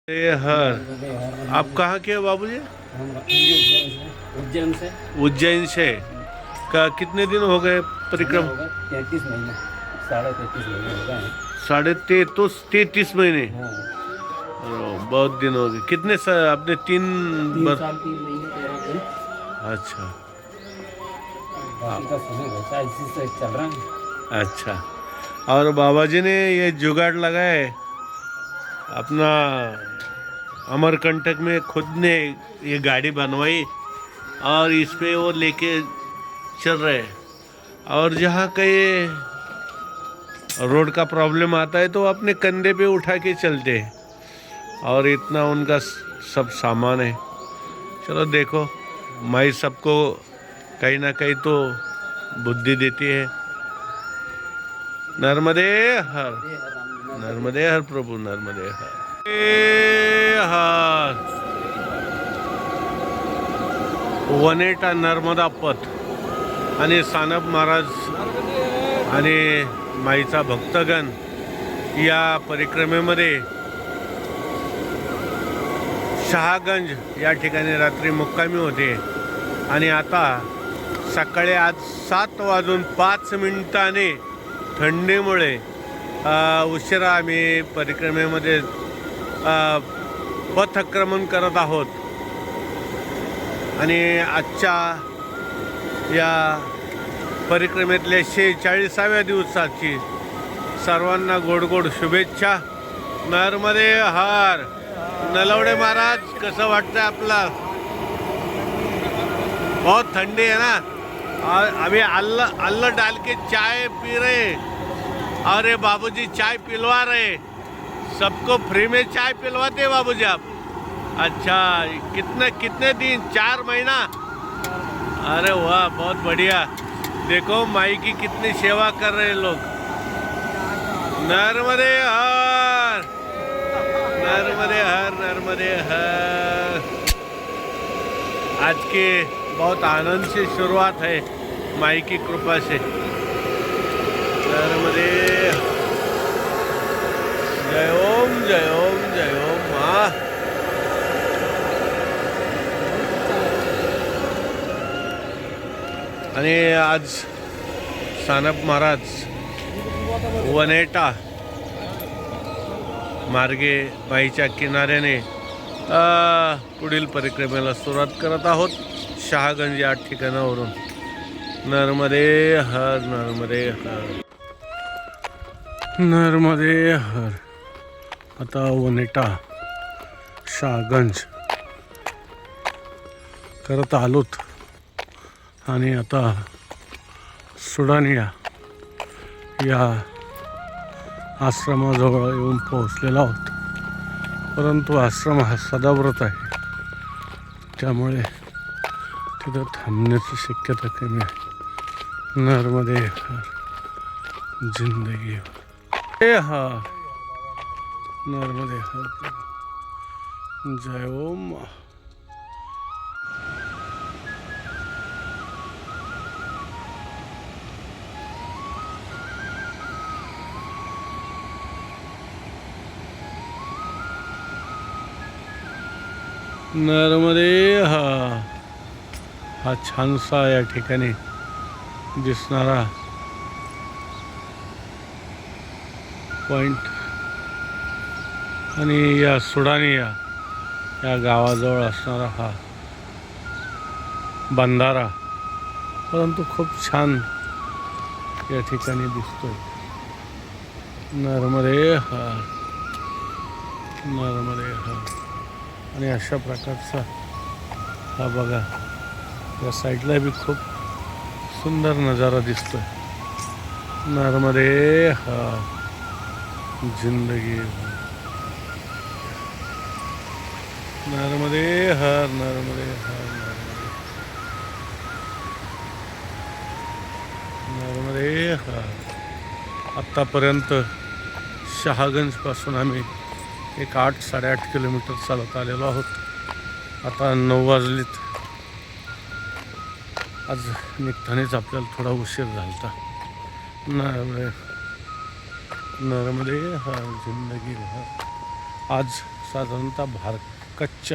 हर आप कहाँ के हो बाबूजी? हम उज्जैन से। उज्जैन से। का कितने दिन हो गए परिक्रम? होगा 33 महीने, 33.5 महीने हो गए हैं। 33 महीने। हाँ, बहुत दिन हो गए। कितने आपने 3 साल 3 महीने 13 दिन। अच्छा। बाकी का समय वैसा इसी से चल रहा है। अच्छा। और बाबा जी ने ये जुगाड़ लगाए अपना अमरकंटक में, खुद ने ये गाड़ी बनवाई और इस पे वो लेके चल रहे हैं। और जहाँ कहीं रोड का प्रॉब्लम आता है तो अपने कंधे पे उठा के चलते हैं। और इतना उनका सब सामान है। चलो देखो, माई सबको कहीं ना कहीं तो बुद्धि देती है। नर्मदे हर, नर्मदे हर प्रभु, नर्मदे हर हर। वनेटा नर्मदा पथ आणि सानप महाराज आणि माईचा भक्तगण या परिक्रमेमध्ये शहागंज या ठिकाणी रात्री मुक्कामी होते आणि आता सकाळी आज 7:05 थंडीमुळे उशिरा आम्ही परिक्रमेमध्ये पथक्रमण करत आहोत. आणि आजच्या या परिक्रमेतल्या 46व्या दिवसाची सर्वांना गोड गोड शुभेच्छा. नर्मदे हर. नलवडे महाराज, कसं वाटतंय आपला? बहुत ठंडी है ना. और अभी अल्ल डाल के चाय पी रहे. अरे बाबूजी चाय पिलवा रहे, सबको फ्री में चाय पिलवाते बाबूजी आप? अच्छा, कितने दिन? 4 महीना. अरे वाह, बहुत बढ़िया. देखो माई की कितनी सेवा कर रहे हैं लोग. नर्मदे हर, नर्मदे हर, नर्मदे हर. आज के बहुत आनंद से शुरुआत है माई की कृपा से. नर्मदे. जय ओम, जय ओम, जय ओम. माँ आणि आज सानप महाराज वनेटा मार्गे बाईच्या किनाऱ्याने पुढील परिक्रमेला सुरुवात करत आहोत. शहागंज या ठिकाणावरून. नर्मदे हर, नर्मदे हर, नर्मदे हर. आता वनेटा शहागंज करत आलोत आणि आता सुडानिया या आश्रमाजवळ येऊन पोहोचलेलो आहोत. परंतु आश्रम हा सदाव्रत आहे, त्यामुळे तिथं थांबण्याची शक्यता कमी आहे. नर्मदे हर, जिंदगी हर, नर्मदे हर. जय ओम. नर्मदे हा छानसा या ठिकाणी दिसणारा पॉइंट आणि या सुडानिया या गावाजवळ असणारा हा बंधारा, परंतु खूप छान या ठिकाणी दिसतोय. नर्मदे हर, नर्मदे हर. आणि अशा प्रकारचा हा बघा, या साईडला बी खूप सुंदर नजारा दिसतोय. नर्मदे हर, जिंदगी हर. नर्मदे हर, नर्मदे हर, नर्मदे हर. आत्तापर्यंत शहागंजपासून आम्ही एक 8-8.5 किलोमीटर चालत आलेलो आहोत. आता 9 वाजलेत. आज निघतानेच आपल्याला थोडा उशीर झाला. नर्मदे हर, जिंदगी हर. आज साधारणतः भारकच्च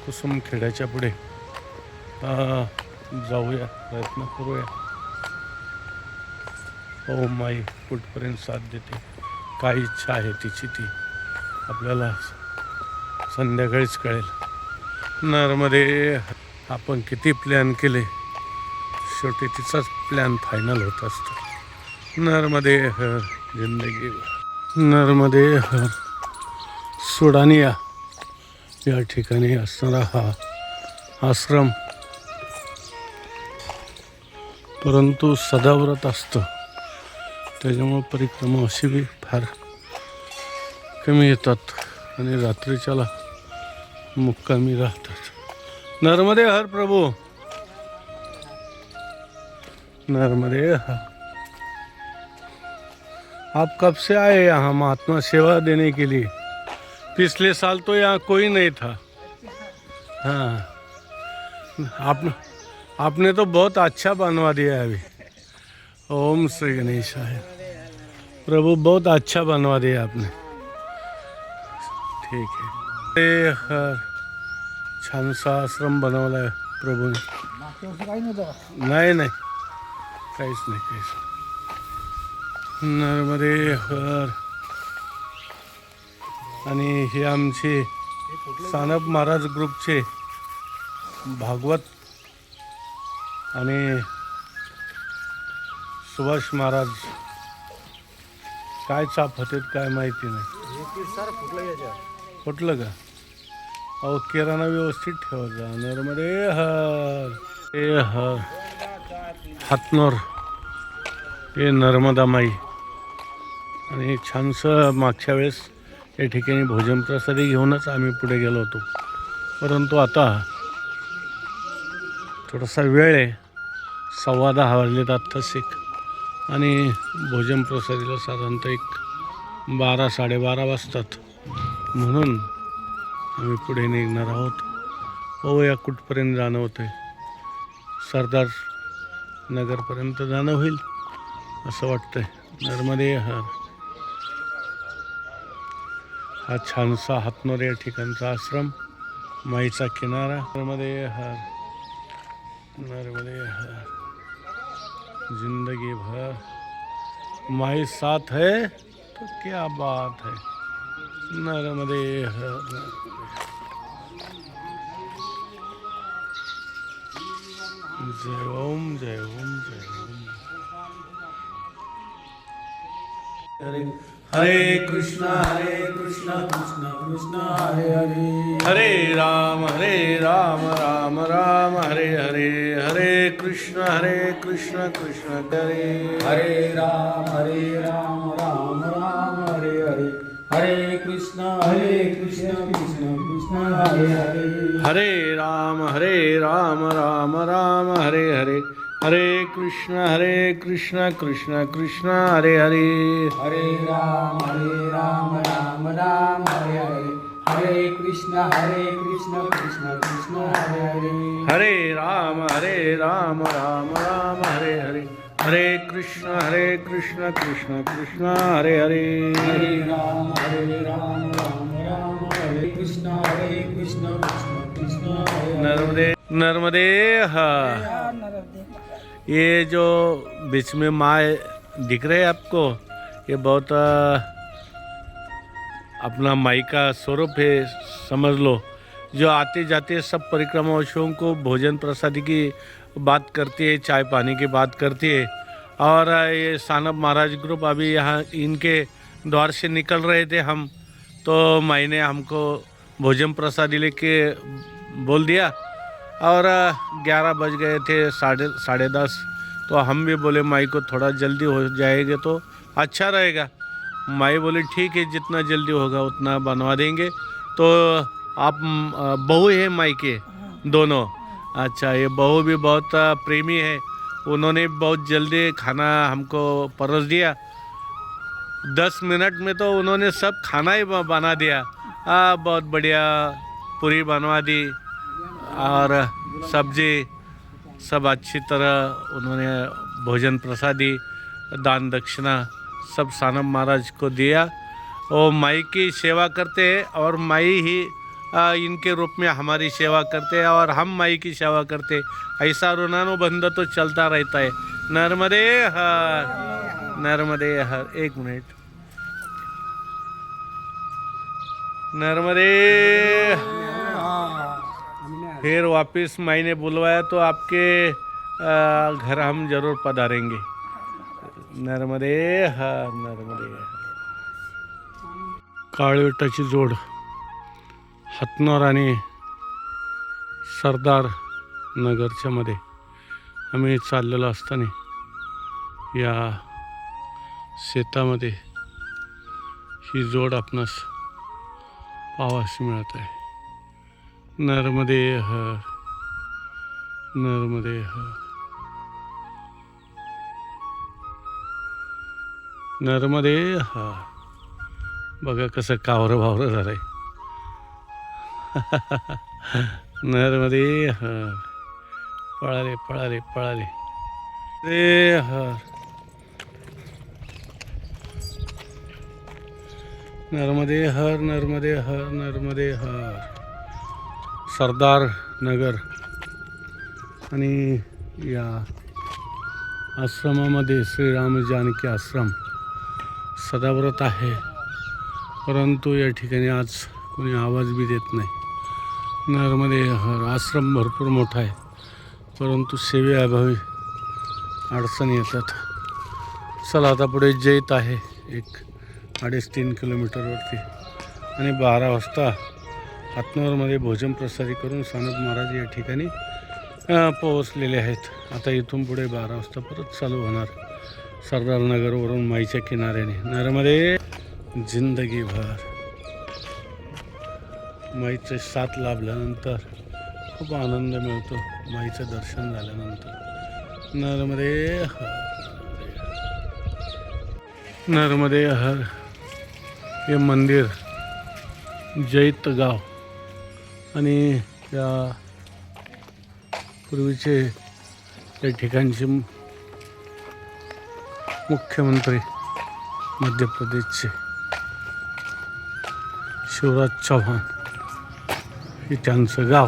कुसुमखेड्याच्या पुढे जाऊया, प्रयत्न करूया. हो माई कुठपर्यंत साथ देते, काय इच्छा आहे तिची ती आपल्याला संध्याकाळीच कळेल. नरमध्ये आपण किती प्लॅन केले, शेवटी तिचाच प्लॅन फायनल होत असतो. नरमध्ये हर जिंदगी, नरमध्ये हर सोडानिया या ठिकाणी असणारा हा आश्रम परंतु सदाव्रत असतं, त्याच्यामुळं परिक्रमा अशी बी फार कमी येतात आणि रात्रीच्याला मुक्कामी राहतात. नर्मदे हर प्रभु, नर्मदे हर. आप कब से आए यहाँ महात्मा सेवा देने के लिए? पिछले साल तो यहाँ कोई नहीं था. हाँ, आपने तो बहुत अच्छा बनवा दिया है अभी. ओम श्री गणेशाय. प्रभु बहुत अच्छा बनवा दिया आपने. ठीक आहे. ते छानसा आश्रम बनवला आहे प्रभूने. नाही नाही, काहीच नाही, काहीच नाही. नर्मदे हर. आणि हे आमचे सानप महाराज ग्रुपचे भागवत आणि सुभाष महाराज काय चाप होते काय माहिती नाही. फुटलं का? अहो किराणा व्यवस्थित ठेवायचा. नर्मदे हर. हे हर हातनोर, हे नर्मदा माई. आणि एक छानसं मागच्या वेळेस या ठिकाणी भोजन प्रसादी घेऊनच आम्ही पुढे गेलो होतो, परंतु आता थोडासा वेळ आहे. 10:15 वाजलेत आत्ताच एक, आणि भोजन प्रसादीला साधारणतः एक 12-12:30 वाजतात. म्हणून आम्ही पुढे निघणार आहोत. पाहूया कुठपर्यंत जाणं होतं आहे. सरदार नगरपर्यंत जाणं होईल असं वाटतंय. नर्मदे हर. हा छानसा हातनोर या ठिकाणचा आश्रम, माईचा किनारा. नर्मदे हर, नर्मदे हर. जिंदगी भर माई साथ है तो क्या बात है. नर्मदे हर. जय ओम, जय ओम, जय ओम. हरे कृष्णा कृष्णा कृष्णा हरे हरे. हरे राम राम राम हरे हरे. हरे कृष्णा कृष्णा हरे. हरे राम राम राम हरे हरे. हरे कृष्ण कृष्ण कृष्ण हरे हरे. हरे राम राम राम हरे हरे. हरे कृष्ण कृष्ण कृष्ण हरे हरे. हरे राम राम राम हरे हरे. हरे कृष्ण कृष्ण कृष्ण हरे हरे. हरे राम राम राम हरे हरे. हरे कृष्ण कृष्ण कृष्ण हरे हरे. हरे राम राम हरे कृष्ण कृष्ण कृष्ण हरे. नर्मदे नर्मदे हर. ये जो बीच में माँ दिख रहे हैं आपको, ये बहुत अपना माई का स्वरूप है, समझ लो. जो आते जाते सब परिक्रमावासियों को भोजन प्रसादी की बात करती है, चाय पानी की बात करती है. और ये सानप महाराज ग्रुप अभी यहाँ इनके द्वार से निकल रहे थे हम, तो माई ने हमको भोजन प्रसादी लेके बोल दिया. और 11 बज गए थे, 10:30. तो हम भी बोले माई को थोड़ा जल्दी हो जाएगा तो अच्छा रहेगा. माई बोले ठीक है, जितना जल्दी होगा उतना बनवा देंगे. तो आप बहू है माई के दोनों? अच्छा, ये बहू भी बहुत प्रेमी है, उन्होंने बहुत जल्दी खाना हमको परोस दिया. 10 मिनट में तो उन्होंने सब खाना ही बना दिया. बहुत बढ़िया पूरी बनवा दी और सब्जी सब अच्छी तरह उन्होंने भोजन प्रसादी दान दक्षिणा सब सानप महाराज को दिया. वो माई की सेवा करते हैं और माई ही इनके रूप में हमारी सेवा करते हैं और हम माई की सेवा करते हैं। ऐसा ऋणानुबंध तो चलता रहता है। नर्मदे हर, नर्मदे हर। एक मिनट, नर्मदे। फिर वापस माई ने बुलवाया तो आपके घर हम जरूर पधारेंगे। नर्मदे हर, नर्मदे हर। काळविटाची जोड हातनोर आणि सरदार नगरच्या मध्ये आम्ही चाललेलो असताना या शेतामध्ये ही जोड आपणास पाहावयास मिळत आहे। नर्मदे हर, नर्मदे हर, नर्मदे हर। बघा कसं कावरं भावरं झालंय। नर्मदे हर, पळाले पळाले पळाले रे हर। नर्मदे हर, नर्मदे हर, नर्मदे हर। सरदार नगर आणि या आश्रमामध्ये श्रीराम जानकी आश्रम सदाव्रत आहे, परंतु या ठिकाणी आज कोणी आवाज बी देत नाही। नर्मदे हर। आश्रम भरपूर मोठा आहे, परंतु सेवेअभावी अडचणी येतात। चला आता पुढे जैत आहे, एक 2.5-3 किलोमीटरवरती, आणि 12 वाजता हातनोरमध्ये भोजन प्रसादी करून सानप महाराज या ठिकाणी पोहोचलेले आहेत। आता इथून पुढे 12 वाजता परत चालू होणार सरदारनगरवरून माईच्या किनाऱ्याने। नर्मदे जिंदगीभर। माईचे साथ लाभल्यानंतर खूप आनंद मिळतो, माईचं दर्शन झाल्यानंतर। नर्मदे हर, नर्मदे हर। हे मंदिर जैत गाव आणि या पूर्वीचे या ठिकाणचे मुख्यमंत्री मध्य प्रदेशचे शिवराज चौहान हे त्यांचं गाव,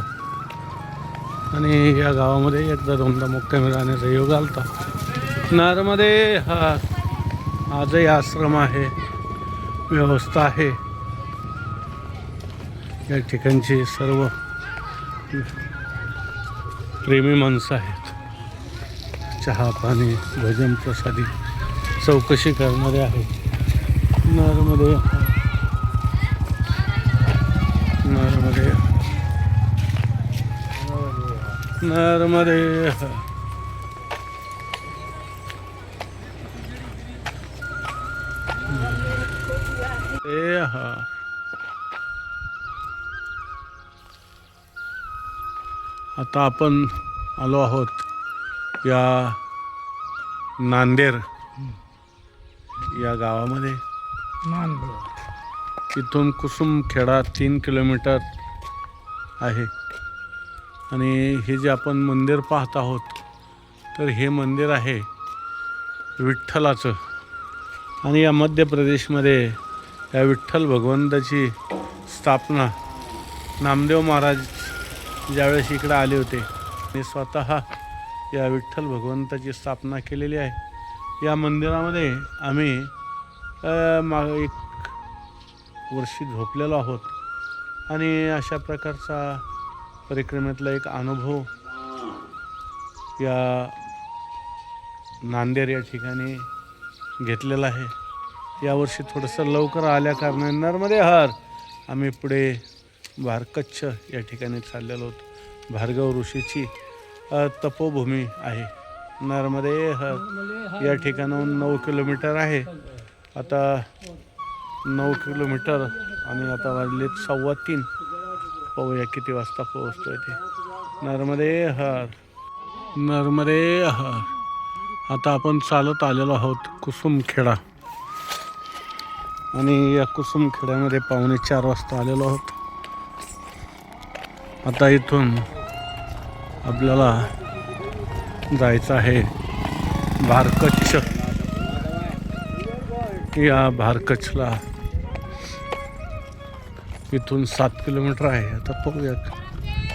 आणि या गावामध्ये एकदा दोनदा मुक्कामी राहण्याचा योग आलता। नर्मदे हर। आजही आश्रम आहे, व्यवस्था आहे। या ठिकाणची सर्व प्रेमी माणसं आहेत, चहा पाणी भोजन प्रसादी चौकशी करणारे आहेत। नर्मदे हर, नर्मदे नर्मदे हर। आता आपण आलो आहोत या नांदेर या गावामध्ये। इथून कुसुमखेडा 3 किलोमीटर आहे, आणि हे जे आपण मंदिर पाहत आहोत तर हे मंदिर आहे विठ्ठलाचं, आणि या मध्य प्रदेशमध्ये या विठ्ठल भगवंताची स्थापना नामदेव महाराज ज्यावेळेस इकडे आले होते आणि स्वतः या विठ्ठल भगवंताची स्थापना केलेली आहे। या मंदिरामध्ये आम्ही एक वर्षी झोपलेलो आहोत, आणि अशा प्रकारचा परिक्रमेतला एक अनुभव या नांदेर या ठिकाणी घेतलेला आहे। यावर्षी थोडंसं लवकर आल्या कारणाने नर्मदे हर आम्ही पुढे भारकच्छ या ठिकाणी चाललेलो आहोत। भार्गव ऋषीची तपोभूमी आहे नर्मदे हर। या ठिकाणाहून 9 किलोमीटर आहे। आता 9 किलोमीटर आणि आता वाजलेत 2:15। पाहूया किती वाजता पोहोचतोय ते। नर्मदे हर, नर्मदे हर। आता आपण चालत आलेलो आहोत कुसुमखेडा, आणि या कुसुमखेड्यामध्ये 3:45 वाजता आलेलो आहोत। आता इथून आपल्याला जायचं आहे भारकच्छ। या भारकच्छला इथून 7 किलोमीटर आहे. आता पाहूया.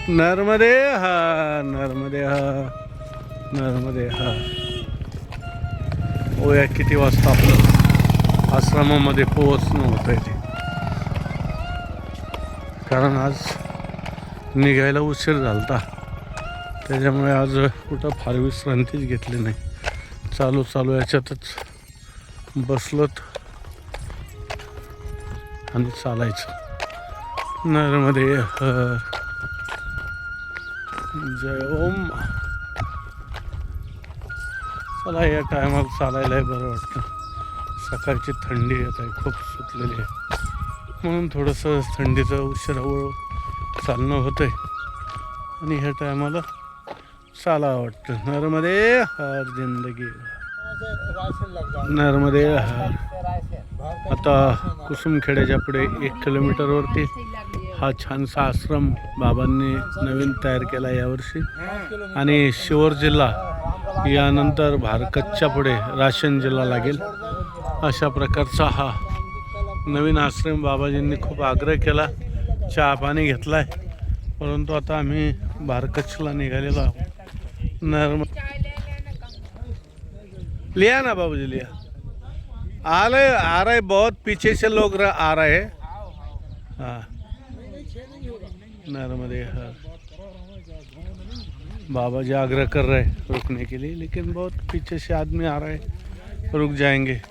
नर्मदे हा, नर्मदे हा, नर्मदे हा. पाहूया किती वाजता आपलं आश्रमामध्ये पोहोचणं होत आहे ते, कारण आज निघायला उशीर झालता. त्याच्यामुळे आज कुठं फार विश्रांतीच घेतली नाही. चालू याच्यातच बसलोत आणि चालायचं. नर्मदे हर, जय ओम. चला, या टायमाला चालायला बरं वाटतं. सकाळची थंडी येत आहे, खूप सुटलेली आहे, म्हणून थोडंसं थंडीचं उशिरावर चालणं होतं आहे आणि ह्या टायमाला चाला वाटतं. नर्मदे हर जिंदगी, नर्मदे हर. आता कुसुमखेड्याच्या पुढे 1 किलोमीटरवरती हा छानसा आश्रम बाबांनी नवीन तयार केला यावर्षी. आणि शिवर जिल्हा यानंतर भारकतच्या पुढे राशन जिल्हा लागेल, अशा प्रकारचा हा नवीन आश्रम. बाबाजींनी खूप आग्रह केला, चहा पाणी घेतला आहे, परंतु आता आम्ही भारकतला निघालेलो आहोत. लिया ना बाबूजी, लिया. आ रहे बहुत पीछे से लोग आ रहे हैं. हाँ, नर्मदे हर. बाबा जी आग्रह कर रहे हैं रुकने के लिए, लेकिन बहुत पीछे से आदमी आ रहे हैं, रुक जाएंगे.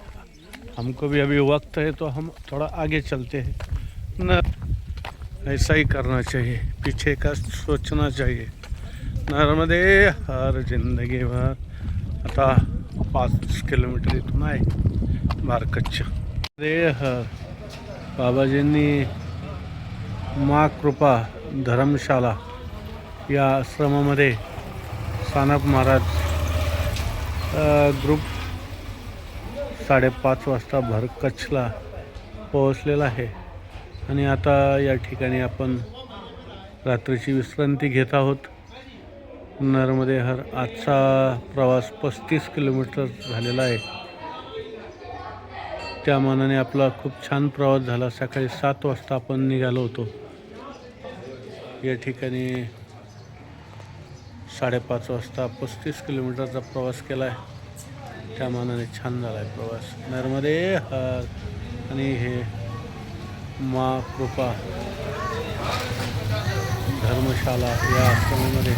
हमको भी अभी वक्त है तो हम थोड़ा आगे चलते हैं न. ऐसा ही करना चाहिए, पीछे का सोचना चाहिए. नर्मदे हर जिंदगी भर. आता 5 किलोमीटर इथून आहे भारकतच्या. दे हर. बाबाजींनी माँ कृपा धर्मशाला या आश्रमामध्ये सानप महाराज ग्रुप 5:30 वाजता भारकतला पोहोचलेला आहे. आणि आता या ठिकाणी आपण रात्रीची विश्रांती घेत आहोत. नर्मदे हर. आजचा प्रवास 35 किलोमीटर झालेला आहे. त्या मानाने आपला खूप छान प्रवास झाला. सकाळी 7 वाजता आपण निघालो होतो. या ठिकाणी 5:30 वाजता 35 किलोमीटरचा प्रवास केला आहे. त्या मानाने छान झाला आहे प्रवास. नर्मदे हर. आणि हे माँ कृपा धर्मशाला या आश्रमामध्ये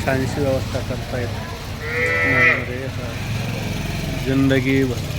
छानशी व्यवस्था करतायत. नर्मदे हर जिंदगी भर.